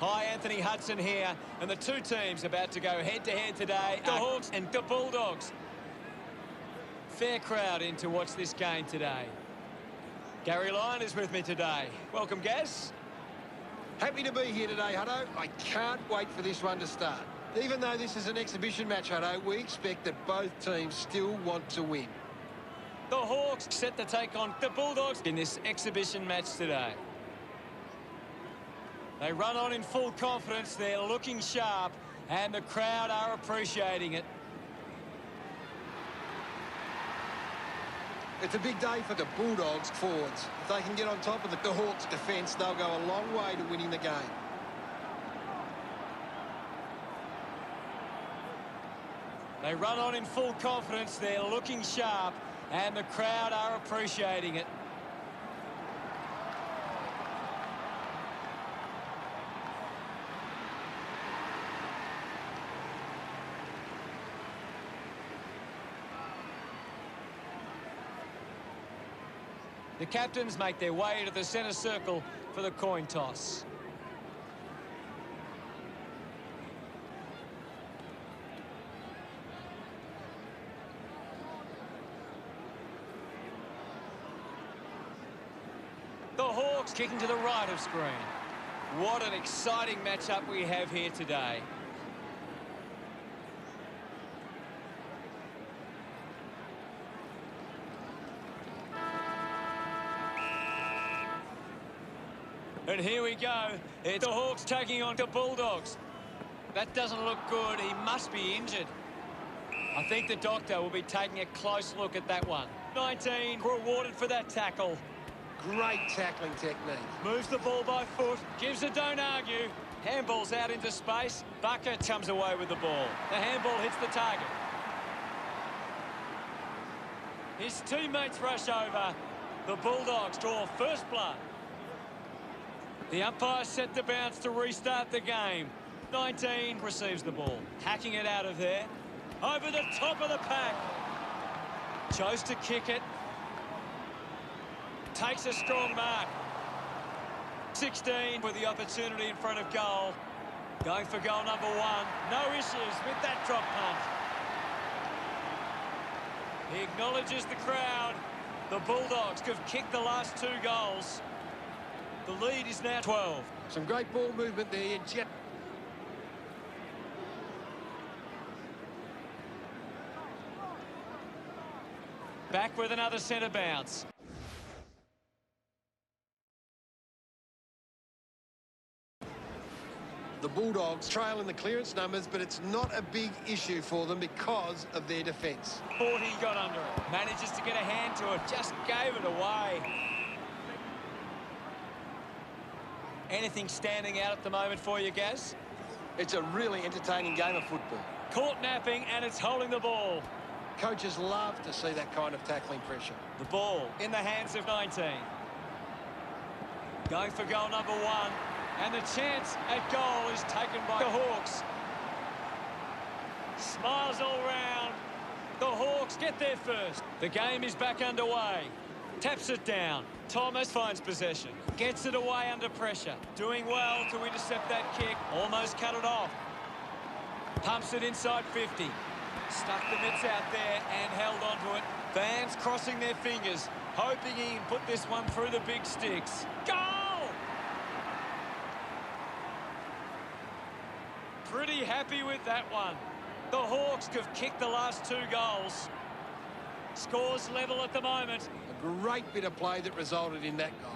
Hi, Anthony Hudson here, and the two teams about to go head-to-head today, the Hawks and the Bulldogs. Fair crowd in to watch this game today. Gary Lyon is with me today. Welcome, Gaz. Happy to be here today, Hutto. I can't wait for this one to start. Even though this is an exhibition match, Hutto, we expect that both teams still want to win. The Hawks set to take on the Bulldogs in this exhibition match today. They run on in full confidence. They're looking sharp, and the crowd are appreciating it. It's a big day for the Bulldogs forwards. If they can get on top of the Hawks defence, they'll go a long way to winning the game. They run on in full confidence. They're looking sharp, and the crowd are appreciating it. The captains make their way to the centre circle for the coin toss. The Hawks kicking to the right of screen. What an exciting matchup we have here today. And here we go. It's the Hawks taking on the Bulldogs. That doesn't look good. He must be injured. I think the doctor will be taking a close look at that one. 19 rewarded for that tackle. Great tackling technique. Moves the ball by foot. Gives a don't argue. Handball's out into space. Bucket comes away with the ball. The handball hits the target. His teammates rush over. The Bulldogs draw first blood. The umpire set the bounce to restart the game. 19 receives the ball. Hacking it out of there. Over the top of the pack. Chose to kick it. Takes a strong mark. 16 with the opportunity in front of goal. Going for goal number 1. No issues with that drop punt. He acknowledges the crowd. The Bulldogs have kicked the last 2 goals. The lead is now 12. Some great ball movement there. Back with another centre bounce. The Bulldogs trail in the clearance numbers, but it's not a big issue for them because of their defence. 40 got under it. Manages to get a hand to it. Just gave it away. Anything standing out at the moment for you, Gaz? It's a really entertaining game of football. Caught napping, and it's holding the ball. Coaches love to see that kind of tackling pressure. The ball in the hands of 19. Going for goal number 1. And the chance at goal is taken by the Hawks. Smiles all round. The Hawks get there first. The game is back underway. Taps it down. Thomas finds possession. Gets it away under pressure. Doing well to intercept that kick. Almost cut it off. Pumps it inside 50. Stuck the mitts out there and held onto it. Fans crossing their fingers, hoping he can put this one through the big sticks. Goal! Pretty happy with that one. The Hawks have kicked the last 2 goals. Scores level at the moment. A great bit of play that resulted in that goal.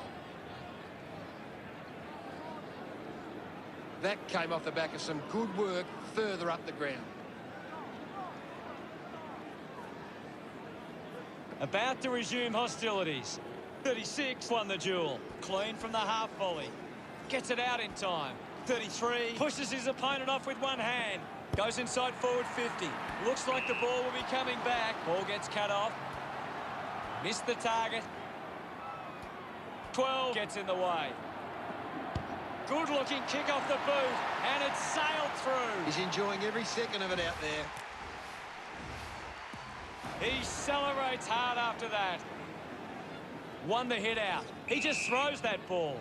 That came off the back of some good work further up the ground. About to resume hostilities. 36 won the duel. Clean from the half volley. Gets it out in time. 33 pushes his opponent off with one hand. Goes inside forward 50. Looks like the ball will be coming back. Ball gets cut off. Missed the target. 12 gets in the way. Good looking kick off the boot, and it's sailed through. He's enjoying every second of it out there. He celebrates hard after that. Won the hit out. He just throws that ball.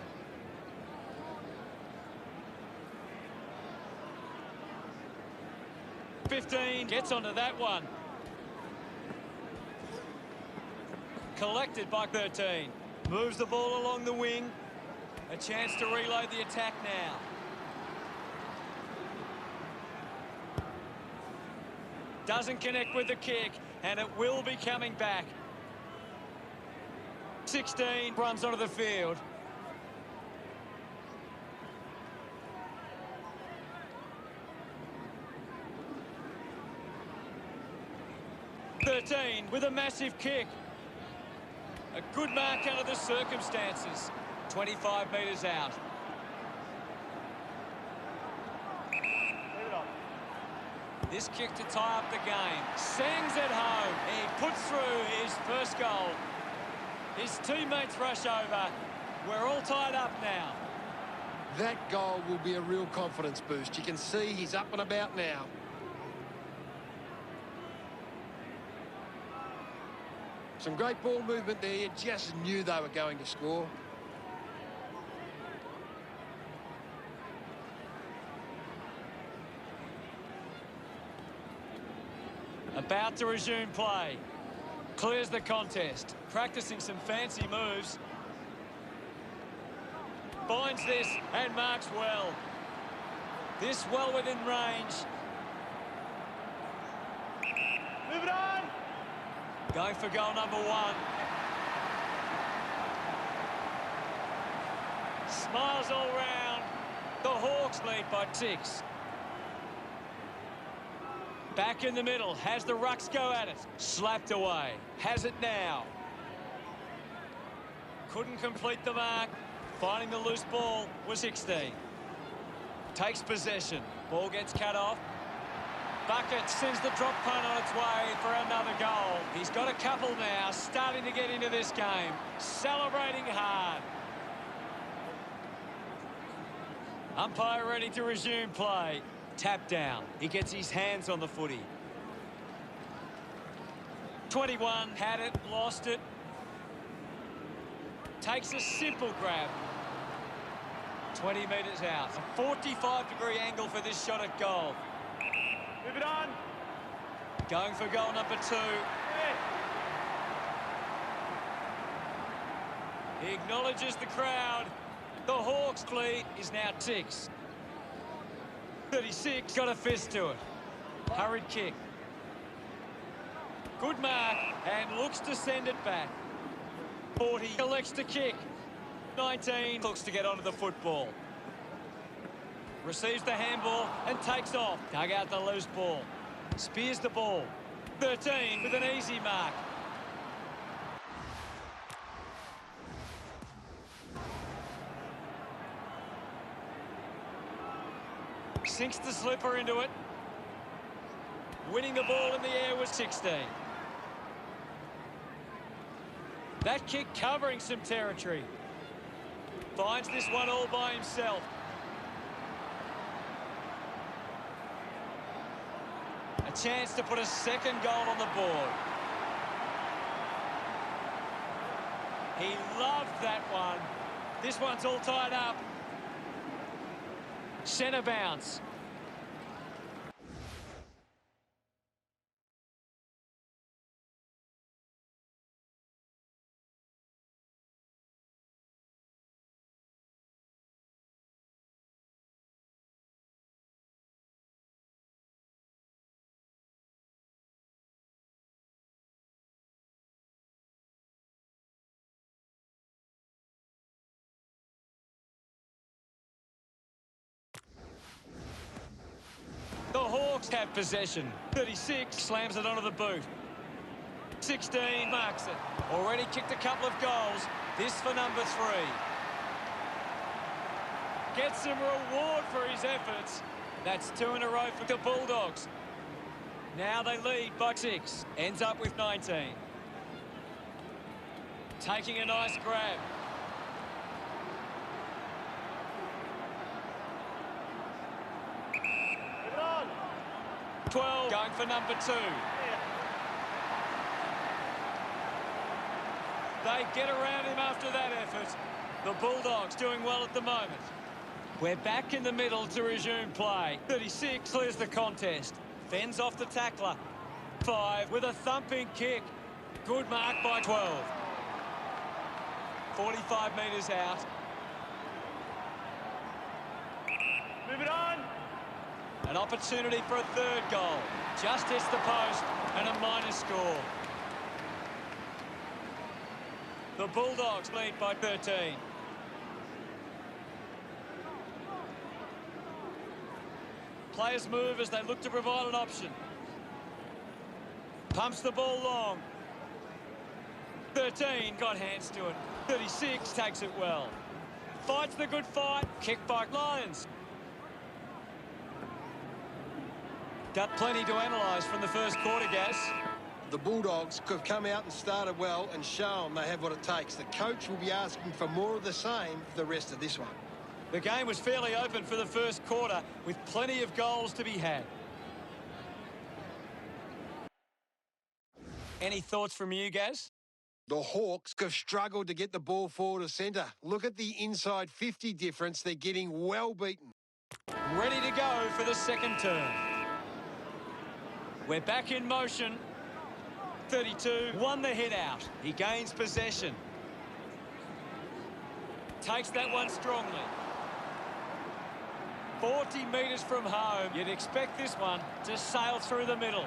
15 gets onto that one. Collected by 13. Moves the ball along the wing. A chance to reload the attack now. Doesn't connect with the kick, and it will be coming back. 16 runs onto the field. With a massive kick. A good mark under the circumstances. 25 metres out. This kick to tie up the game. Sends it home. He puts through his first goal. His teammates rush over. We're all tied up now. That goal will be a real confidence boost. You can see he's up and about now. Some great ball movement there. You just knew they were going to score. About to resume play. Clears the contest. Practicing some fancy moves. Finds this and marks well. This well within range. Move it on. Going for goal number 1. Smiles all round. The Hawks lead by 6. Back in the middle. Has the rucks go at it. Slapped away. Has it now. Couldn't complete the mark. Finding the loose ball was 16. Takes possession. Ball gets cut off. Bucket sends the drop punt on its way for another goal. He's got a couple now, starting to get into this game. Celebrating hard. Umpire ready to resume play. Tap down. He gets his hands on the footy. 21 had it, lost it. Takes a simple grab. 20 metres out. A 45-degree angle for this shot at goal. Move it on. Going for goal number 2. He acknowledges the crowd. The Hawks lead is now 6. 36 got a fist to it. Hurried kick. Good mark and looks to send it back. 40 elects to kick. 19 looks to get onto the football. Receives the handball and takes off. Dug out the loose ball. Spears the ball. 13 with an easy mark. Sinks the slipper into it. Winning the ball in the air was 16. That kick covering some territory. Finds this one all by himself. A chance to put a second goal on the board. He loved that one. This one's all tied up. Centre bounce. The Hawks have possession. 36 slams it onto the boot. 16 marks it. Already kicked a couple of goals. This for number 3. Gets some reward for his efforts. That's 2 in a row for the Bulldogs. Now they lead by 6. Ends up with 19. Taking a nice grab. 12 going for number 2. They get around him after that effort. The Bulldogs doing well at the moment. We're back in the middle to resume play. 36 clears the contest. Fends off the tackler. 5 with a thumping kick. Good mark by 12. 45 metres out. Move it on. An opportunity for a third goal. Just hits the post and a minor score. The Bulldogs lead by 13. Players move as they look to provide an option. Pumps the ball long. 13 got hands to it. 36 takes it well. Fights the good fight. Kick by Lions. Got plenty to analyse from the first quarter, Gaz. The Bulldogs have come out and started well and shown they have what it takes. The coach will be asking for more of the same for the rest of this one. The game was fairly open for the first quarter with plenty of goals to be had. Any thoughts from you, Gaz? The Hawks have struggled to get the ball forward of centre. Look at the inside 50 difference. They're getting well beaten. Ready to go for the second turn. We're back in motion. 32 won the hit out. He gains possession. Takes that one strongly. 40 metres from home. You'd expect this one to sail through the middle.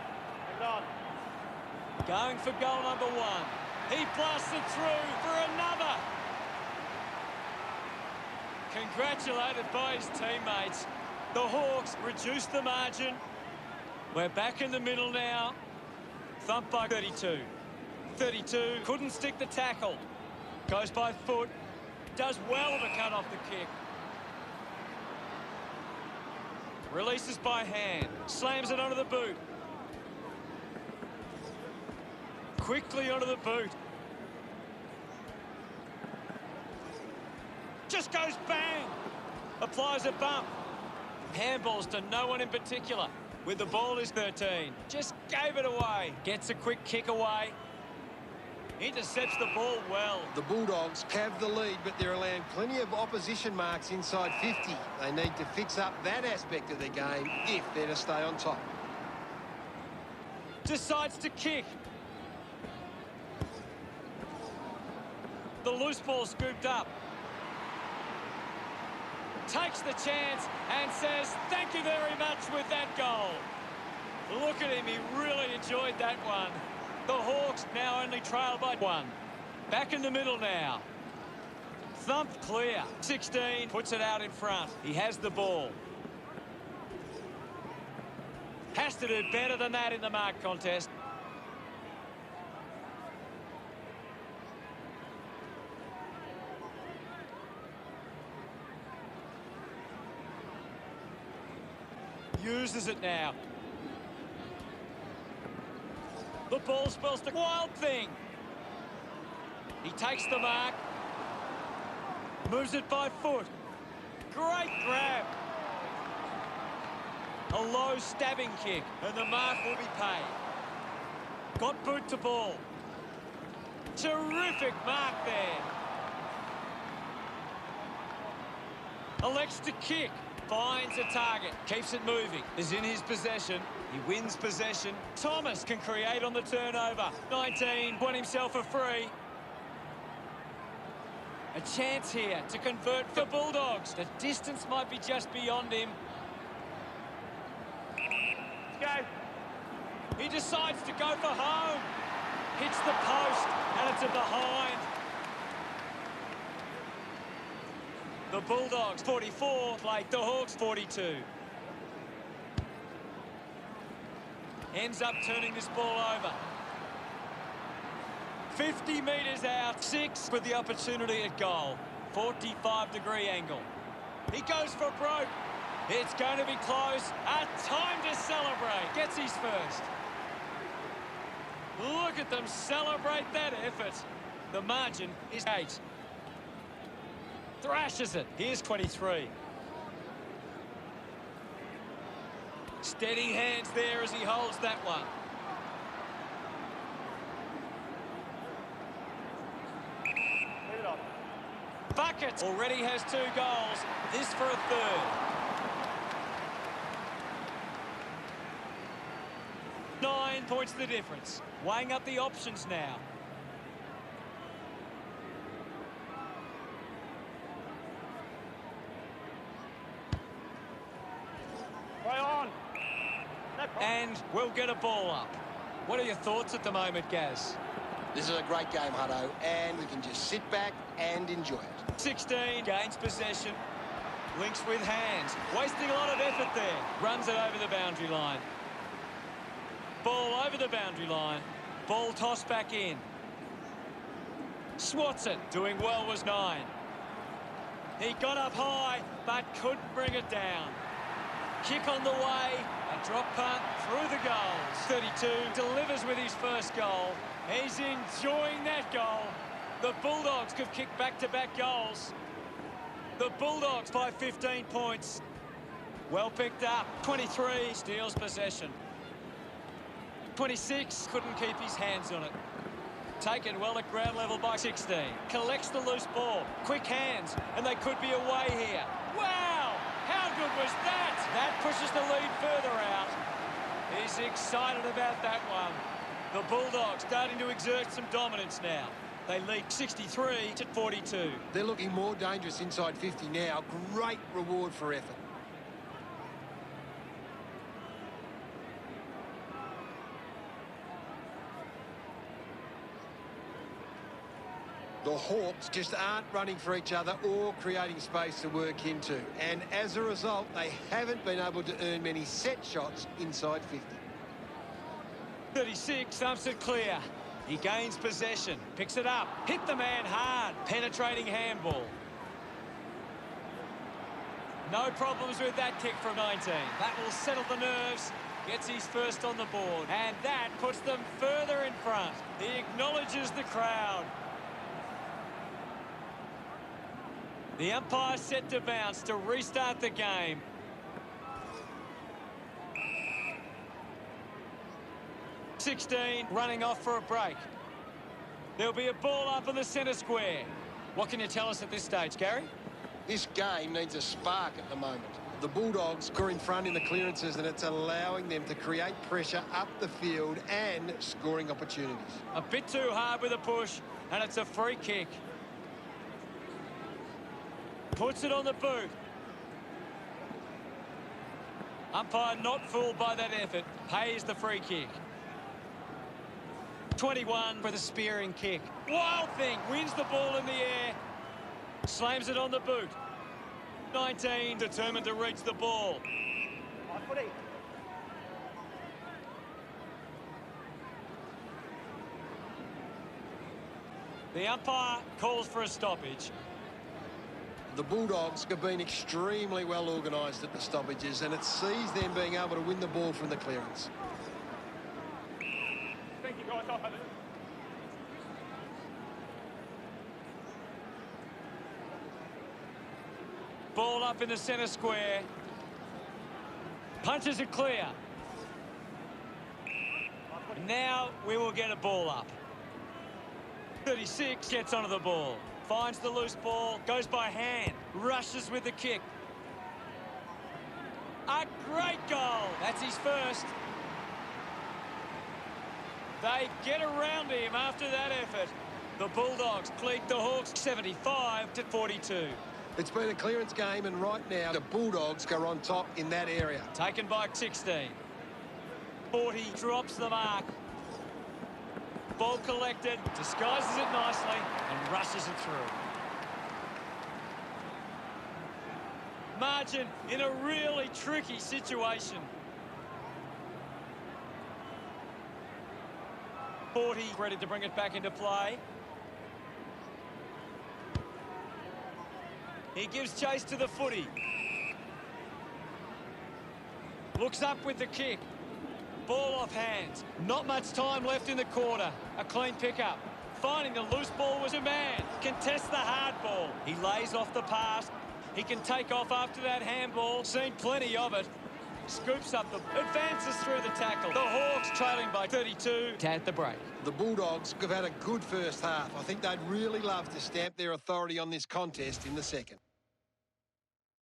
Going for goal number 1. He blasts it through for another. Congratulated by his teammates. The Hawks reduce the margin. We're back in the middle now. Thumped by 32. 32 couldn't stick the tackle. Goes by foot. Does well to cut off the kick. Releases by hand. Slams it onto the boot. Quickly onto the boot. Just goes bang. Applies a bump. Handballs to no one in particular. With the ball is 13. Just gave it away. Gets a quick kick away. Intercepts the ball well. The Bulldogs have the lead, but they're allowing plenty of opposition marks inside 50. They need to fix up that aspect of their game if they're to stay on top. Decides to kick. The loose ball scooped up. Takes the chance and says thank you very much with that goal. Look at him, he really enjoyed that one. The Hawks now only trail by 1. Back in the middle now. Thumped clear. 16 puts it out in front. He has the ball. Has to do better than that in the mark contest. Uses it now. The ball spells the wild thing. He takes the mark. Moves it by foot. Great grab. A low stabbing kick, and the mark will be paid. Got boot to ball. Terrific mark there. Elects to kick. Finds a target. Keeps it moving. Is in his possession. He wins possession. Thomas can create on the turnover. 19 won himself a free. A chance here to convert for Bulldogs. The distance might be just beyond him. Go. He decides to go for home. Hits the post and it's a behind. The Bulldogs 44, like the Hawks 42. Ends up turning this ball over. 50 metres out, 6 with the opportunity at goal. 45-degree angle. He goes for broke. It's going to be close. A time to celebrate. Gets his first. Look at them celebrate that effort. The margin is 8. Thrashes it. Here's 23. Steady hands there as he holds that one. Leave it on. Bucket already has 2 goals. This for a third. points the difference. Weighing up the options now. Play on. And we'll get a ball up. What are your thoughts at the moment, Gaz? This is a great game, Hutto, and we can just sit back and enjoy it. 16, gains possession. Links with hands. Wasting a lot of effort there. Runs it over the boundary line. Ball over the boundary line. Ball tossed back in. Swats it. Doing well was 9. He got up high, but couldn't bring it down. Kick on the way. A drop punt through the goals. 32 delivers with his first goal. He's enjoying that goal. The Bulldogs could kick back-to-back goals. The Bulldogs by 15 points. Well picked up. 23 steals possession. 26 couldn't keep his hands on it. Taken well at ground level by 16. Collects the loose ball. Quick hands, and they could be away here. Wow! How good was that? That pushes the lead further out. He's excited about that one. The Bulldogs starting to exert some dominance now. They lead 63-42. They're looking more dangerous inside 50 now. Great reward for effort. The Hawks just aren't running for each other or creating space to work into. And as a result, they haven't been able to earn many set shots inside 50. 36, thumps it clear. He gains possession, picks it up, hit the man hard, penetrating handball. No problems with that kick from 19. That will settle the nerves, gets his first on the board, and that puts them further in front. He acknowledges the crowd. The umpire set to bounce to restart the game. .16 running off for a break. There'll be a ball up in the centre square. What can you tell us at this stage, Gary? This game needs a spark at the moment. The Bulldogs are in front in the clearances, and it's allowing them to create pressure up the field and scoring opportunities. A bit too hard with a push, and it's a free kick. Puts it on the boot. Umpire not fooled by that effort. Pays the free kick. 21 for the spearing kick. Wild thing. Wins the ball in the air. Slams it on the boot. 19 determined to reach the ball. On footy. The umpire calls for a stoppage. The Bulldogs have been extremely well organised at the stoppages, and it sees them being able to win the ball from the clearance. Thank you, guys. I'll have it. Ball up in the centre square. Punches it clear. Now we will get a ball up. 36 gets onto the ball. Finds the loose ball, goes by hand, rushes with the kick. A great goal. That's his first. They get around him after that effort. The Bulldogs cleat the Hawks 75-42. It's been a clearance game, and right now the Bulldogs are on top in that area. Taken by 16. 40 drops the mark. Ball collected, disguises it nicely, and rushes it through. Margin in a really tricky situation. 40 ready to bring it back into play. He gives chase to the footy. Looks up with the kick. Ball off hands. Not much time left in the quarter. A clean pickup. Finding the loose ball was a man. Contests the hard ball. He lays off the pass. He can take off after that handball. Seen plenty of it. Scoops up the... Advances through the tackle. The Hawks trailing by 32 at the break. The Bulldogs have had a good first half. I think they'd really love to stamp their authority on this contest in the second.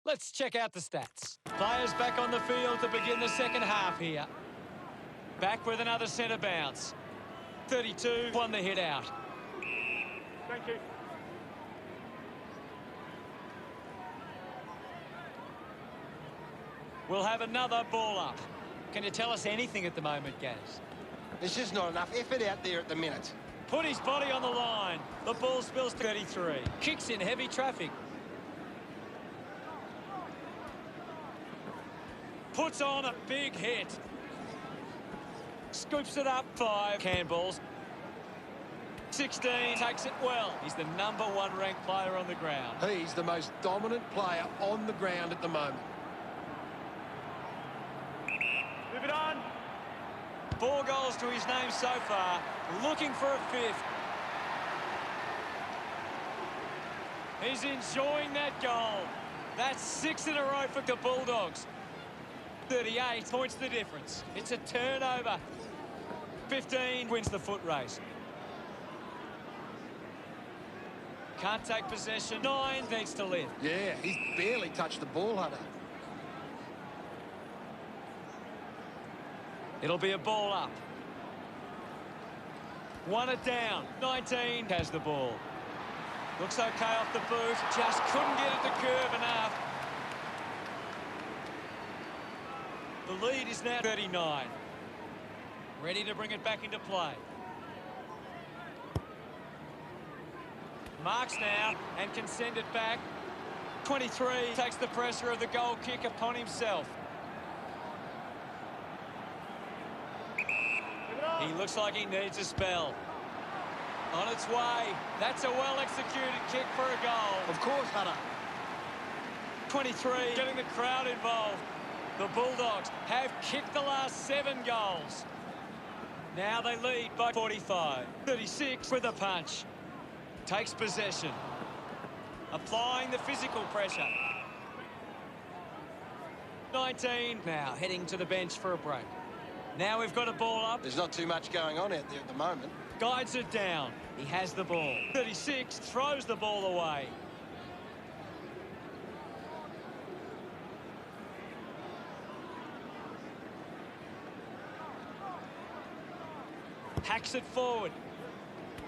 Let's check out the stats. Players back on the field to begin the second half here. Back with another centre bounce. 32 won the hit out. Thank you. We'll have another ball up. Can you tell us anything at the moment, Gaz? There's just not enough effort out there at the minute. Put his body on the line. The ball spills 33. Kicks in heavy traffic. Puts on a big hit. Scoops it up 5 handballs. 16 takes it well. He's the #1 ranked player on the ground. He's the most dominant player on the ground at the moment. Move it on. 4 goals to his name so far. Looking for a 5th. He's enjoying that goal. That's 6 in a row for the Bulldogs. 38 points the difference. It's a turnover. 15 wins the foot race. Can't take possession. 9 needs to live. Yeah, he's barely touched the ball, Hunter. It'll be a ball up. 1 it down. 19 has the ball. Looks okay off the boot. Just couldn't get it to curve enough. The lead is now 39. Ready to bring it back into play. Marks now and can send it back. 23 takes the pressure of the goal kick upon himself. He looks like he needs a spell. On its way. That's a well-executed kick for a goal. Of course, Hunter. 23 getting the crowd involved. The Bulldogs have kicked the last 7 goals. Now they lead by 45. 36 with a punch. Takes possession. Applying the physical pressure. 19 now heading to the bench for a break. Now we've got a ball up. There's not too much going on out there at the moment. Guides it down. He has the ball. 36 throws the ball away. Hacks it forward.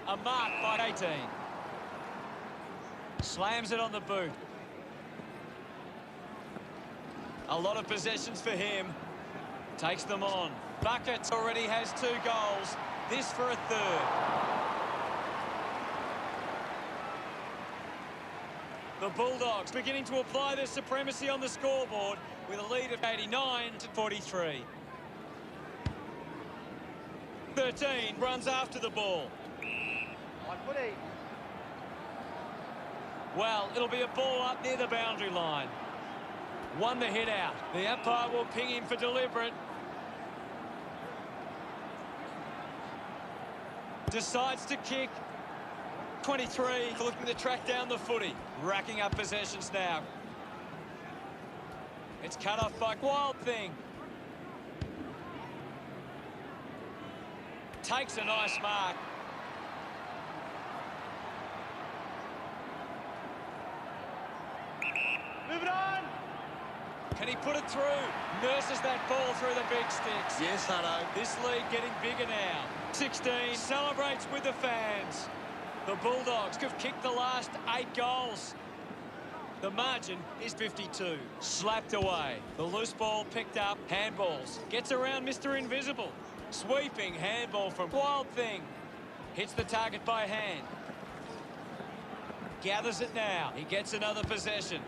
A mark by 18. Slams it on the boot. A lot of possessions for him. Takes them on. Bucket already has 2 goals. This for a 3rd. The Bulldogs beginning to apply their supremacy on the scoreboard with a lead of 89 to 43. 13 runs after the ball. My footy. Well, it'll be a ball up near the boundary line. Won the hit out. The umpire will ping him for deliberate. Decides to kick. 23 looking to track down the footy. Racking up possessions now. It's cut off by Wild Thing. Takes a nice mark. Move it on. Can he put it through? Nurses that ball through the big sticks. Yes, Hunter. This lead getting bigger now. 16 celebrates with the fans. The Bulldogs have kicked the last 8 goals. The margin is 52. Slapped away. The loose ball picked up. Handballs. Gets around Mr. Invisible. Sweeping handball from Wild Thing. Hits the target by hand. Gathers it now. He gets another possession.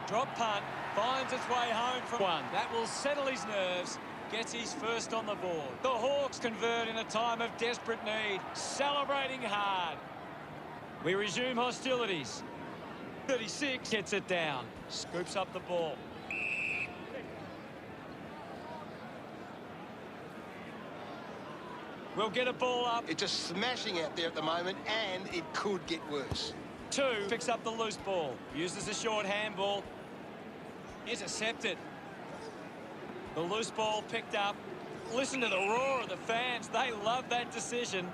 Drop punt. Finds its way home from 1. That will settle his nerves. Gets his first on the board. The Hawks convert in a time of desperate need. Celebrating hard. We resume hostilities. 36 gets it down. Scoops up the ball. We'll get a ball up. It's just smashing out there at the moment, and it could get worse. 2 picks up the loose ball. Uses a short handball. Intercepted. The loose ball picked up. Listen to the roar of the fans. They love that decision.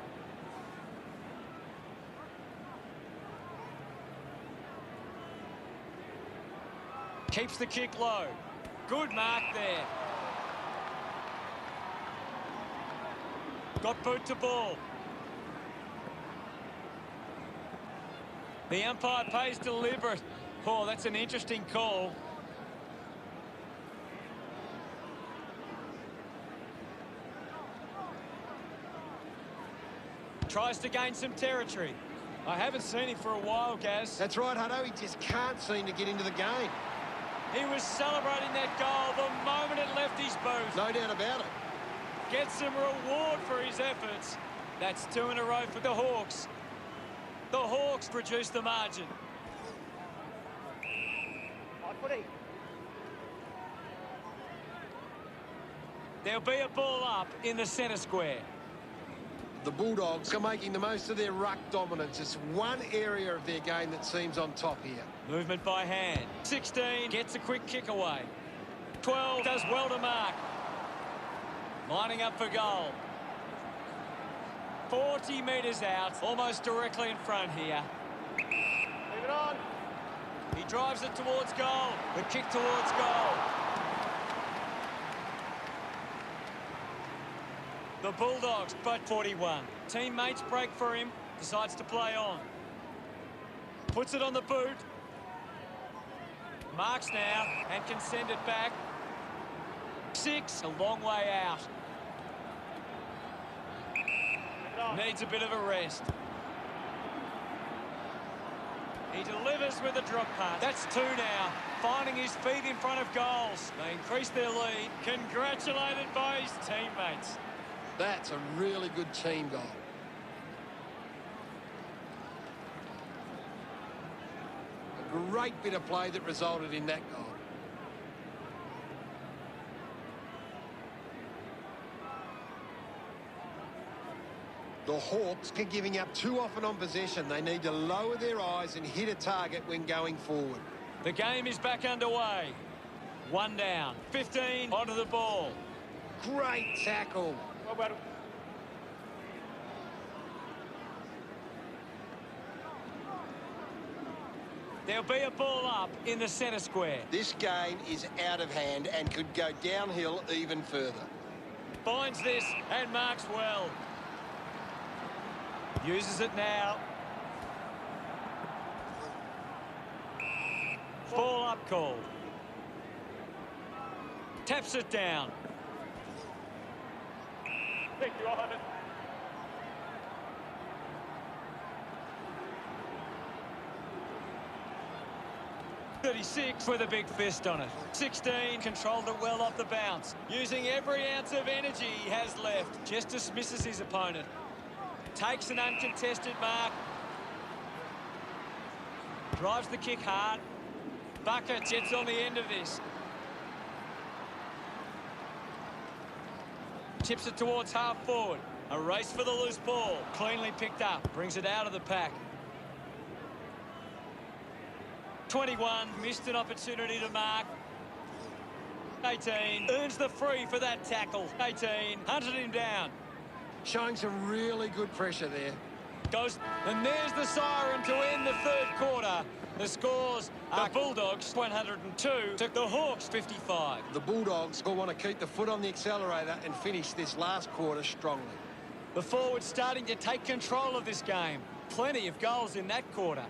Keeps the kick low. Good mark there. Got boot to ball. The umpire pays deliberate. Oh, that's an interesting call. Tries to gain some territory. I haven't seen him for a while, Gaz. That's right, Hutto. He just can't seem to get into the game. He was celebrating that goal the moment it left his boot. No doubt about it. Gets some reward for his efforts. That's 2 in a row for the Hawks. The Hawks produce the margin. Right footy. There'll be a ball up in the centre square. The Bulldogs are making the most of their ruck dominance. It's one area of their game that seems on top here. Movement by hand. 16 gets a quick kick away. 12 does well to mark. Lining up for goal. 40 metres out, almost directly in front here. Leave it on. He drives it towards goal. The kick towards goal. The Bulldogs, but 41. Teammates break for him, decides to play on. Puts it on the boot. Marks now and can send it back. 6, a long way out. Needs a bit of a rest. He delivers with a drop pass. That's 2 now. Finding his feet in front of goals. They increase their lead. Congratulated by his teammates. That's a really good team goal. A great bit of play that resulted in that goal. The Hawks are giving up too often on possession. They need to lower their eyes and hit a target when going forward. The game is back underway. 1 down. 15 onto the ball. Great tackle. Well, There'll be a ball up in the centre square. This game is out of hand and could go downhill even further. Finds this and marks well. Uses it now. Ball up called. Taps it down. thank you, Ivan. 36 with a big fist on it. 16 controlled it well off the bounce. Using every ounce of energy he has left. Just dismisses his opponent. Takes an uncontested mark. Drives the kick hard. Bucket gets on the end of this. Chips it towards half forward. A race for the loose ball. Cleanly picked up. Brings it out of the pack. 21 missed an opportunity to mark. 18 earns the free for that tackle. 18 hunted him down. Showing some really good pressure there. Goes, and there's the siren to end the third quarter. The scores are Bulldogs 102 to the Hawks 55. The Bulldogs will want to keep the foot on the accelerator and finish this last quarter strongly. The forwards starting to take control of this game. Plenty of goals in that quarter.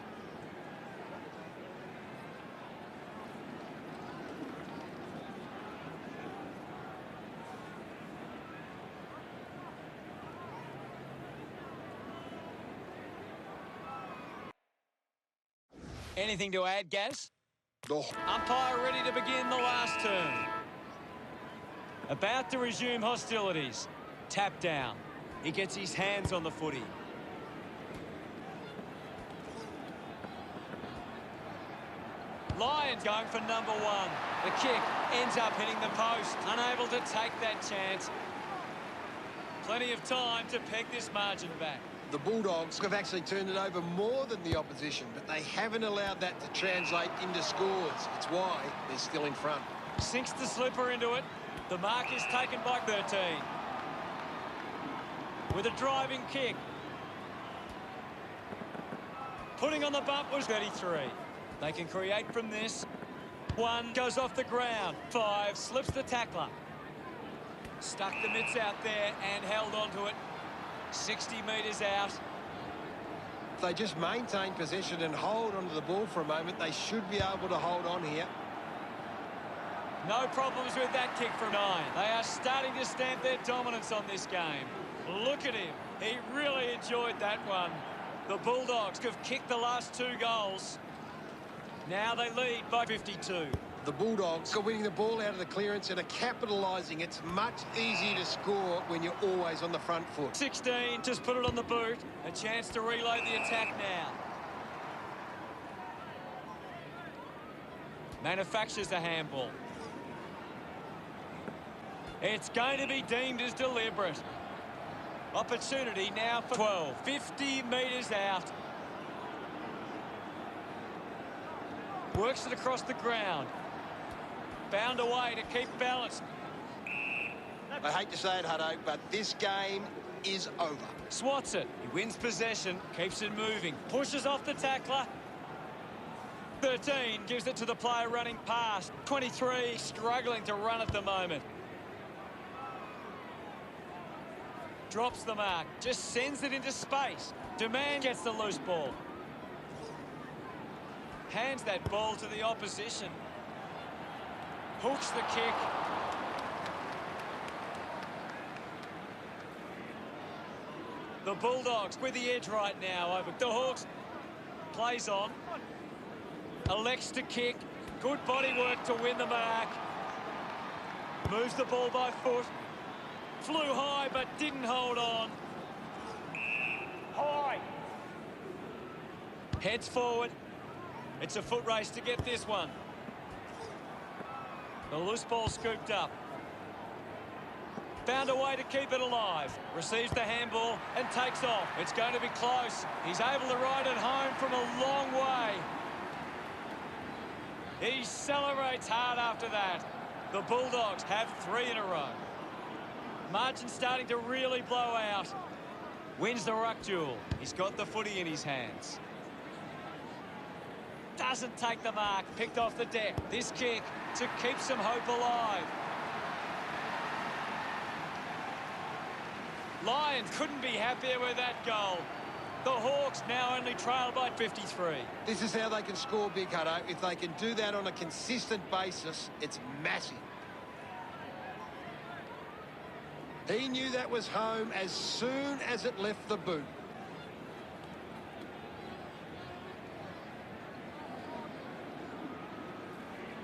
Anything to add, Gaz? Oh. Umpire ready to begin the last turn. About to resume hostilities. Tap down. He gets his hands on the footy. Lions going for number 1. The kick ends up hitting the post. Unable to take that chance. Plenty of time to peg this margin back. The Bulldogs have actually turned it over more than the opposition, but they haven't allowed that to translate into scores. It's why they're still in front. Sinks the slipper into it. The mark is taken by 13. With a driving kick. Putting on the bump was 33. They can create from this. 1 goes off the ground. 5 slips the tackler. Stuck the mitts out there and held onto it. 60 metres out. If they just maintain possession and hold onto the ball for a moment, they should be able to hold on here. No problems with that kick from 9. They are starting to stamp their dominance on this game. Look at him. He really enjoyed that one. The Bulldogs have kicked the last 2 goals. Now they lead by 52. The Bulldogs are winning the ball out of the clearance and are capitalising. It's much easier to score when you're always on the front foot. 16, just put it on the boot. A chance to reload the attack now. Manufactures a handball. It's going to be deemed as deliberate. Opportunity now for 12. 50 metres out. Works it across the ground. Bound away to keep balance. I hate to say it, Hutto, but this game is over. Swats it. He wins possession, keeps it moving, pushes off the tackler. 13 gives it to the player running past. 23 struggling to run at the moment. Drops the mark, just sends it into space. Demand gets the loose ball. Hands that ball to the opposition. Hooks the kick. The Bulldogs with the edge right now over the Hawks. Plays on. Elects to kick. Good body work to win the mark. Moves the ball by foot. Flew high but didn't hold on. High. Heads forward. It's a foot race to get this one. The loose ball scooped up. Found a way to keep it alive. Receives the handball and takes off. It's going to be close. He's able to ride it home from a long way. He celebrates hard after that. The Bulldogs have 3 in a row. Margin starting to really blow out. Wins the ruck duel. He's got the footy in his hands. Doesn't take the mark. Picked off the deck. This kick to keep some hope alive. Lions couldn't be happier with that goal. The Hawks now only trail by 53. This is how they can score big, Hutto. If they can do that on a consistent basis, it's massive. He knew that was home as soon as it left the boot.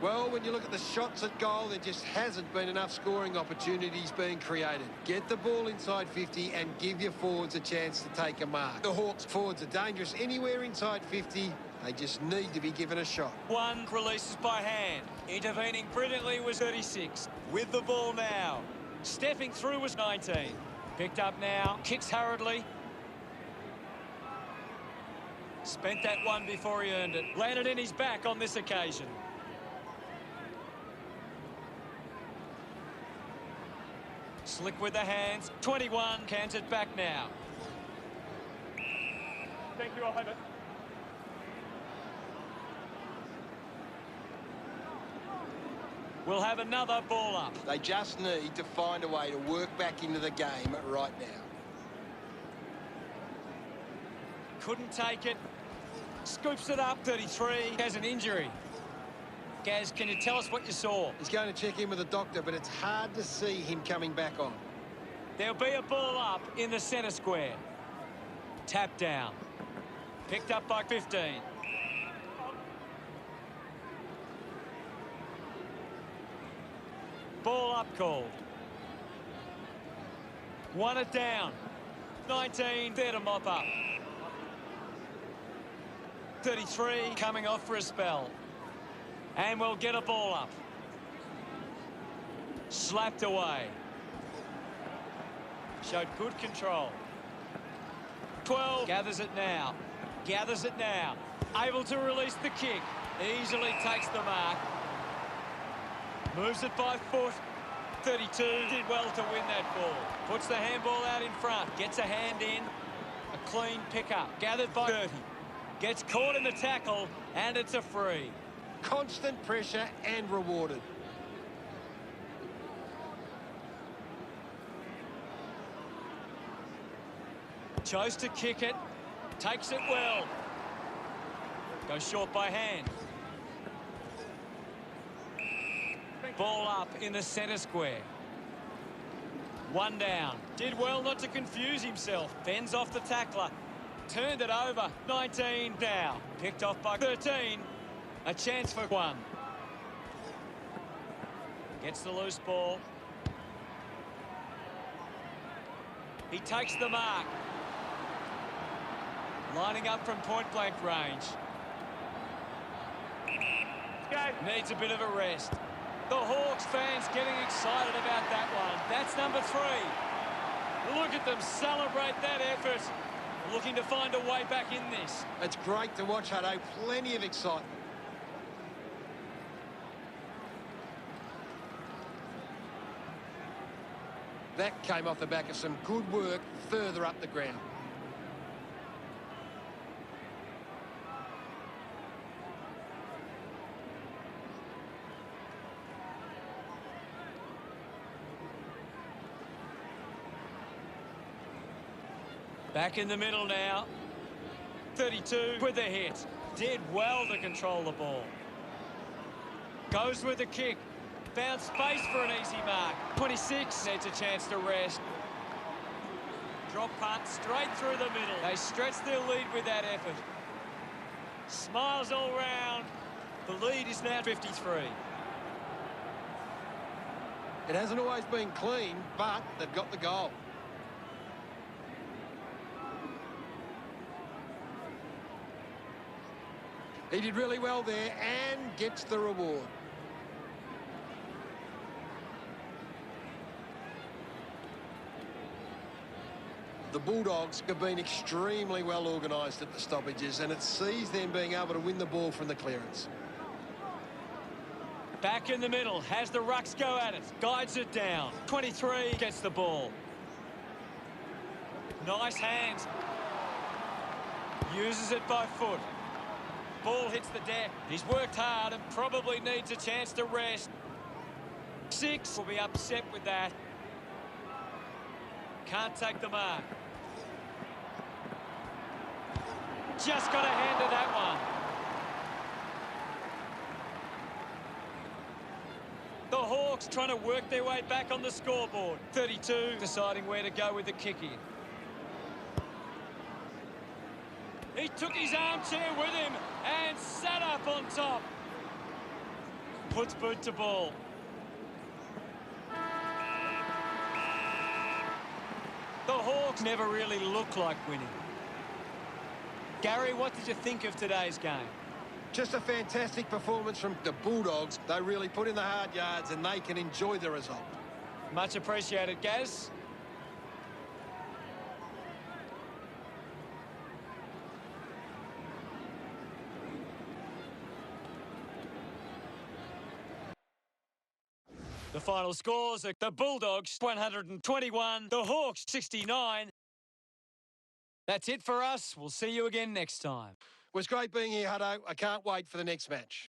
Well, when you look at the shots at goal, there just hasn't been enough scoring opportunities being created. Get the ball inside 50 and give your forwards a chance to take a mark. The Hawks forwards are dangerous anywhere inside 50. They just need to be given a shot. One releases by hand. Intervening brilliantly was 36. With the ball now. Stepping through was 19. Picked up now. Kicks hurriedly. Spent that one before he earned it. Landed in his back on this occasion. Slick with the hands. 21 canted back now. Thank you, I'll have it. We'll have another ball up. They just need to find a way to work back into the game right now. Couldn't take it. Scoops it up. 33 has an injury. Gaz, can you tell us what you saw? He's going to check in with the doctor, but it's hard to see him coming back on. There'll be a ball up in the centre square. Tap down. Picked up by 15. Ball up called. Won it down. 19 there to mop up. 33 coming off for a spell. And we'll get a ball up. Slapped away. Showed good control. 12 gathers it now. Gathers it now. Able to release the kick. Easily takes the mark. Moves it by foot. 32 did well to win that ball. Puts the handball out in front. Gets a hand in. A clean pickup. Gathered by 30. Gets caught in the tackle. And it's a free. Constant pressure and rewarded. Chose to kick it. Takes it well. Goes short by hand. Ball up in the centre square. One down. Did well not to confuse himself. Fends off the tackler. Turned it over. 19 now. Picked off by 13. A chance for one. Gets the loose ball. He takes the mark. Lining up from point-blank range. Needs a bit of a rest. The Hawks fans getting excited about that one. That's number 3. Look at them celebrate that effort. Looking to find a way back in this. It's great to watch, Hutto. Plenty of excitement. That came off the back of some good work further up the ground. Back in the middle now. 32 with the hit. Did well to control the ball. Goes with the kick. Found space for an easy mark. 26 needs a chance to rest. Drop punt straight through the middle. They stretch their lead with that effort. Smiles all round. The lead is now 53. It hasn't always been clean, but they've got the goal. He did really well there and gets the reward. The Bulldogs have been extremely well organised at the stoppages, and it sees them being able to win the ball from the clearance. Back in the middle, has the rucks go at it, guides it down. 23 gets the ball. Nice hands. Uses it by foot. Ball hits the deck. He's worked hard and probably needs a chance to rest. 6 will be upset with that. Can't take the mark. Just got a hand of that one. The Hawks trying to work their way back on the scoreboard. 32 deciding where to go with the kick in. He took his armchair with him and sat up on top. Puts boot to ball. The Hawks never really look like winning. Gary, what did you think of today's game? Just a fantastic performance from the Bulldogs. They really put in the hard yards and they can enjoy the result. Much appreciated, Gaz. The final scores are the Bulldogs 121, the Hawks 69. That's it for us. We'll see you again next time. It was great being here, Hutto. I can't wait for the next match.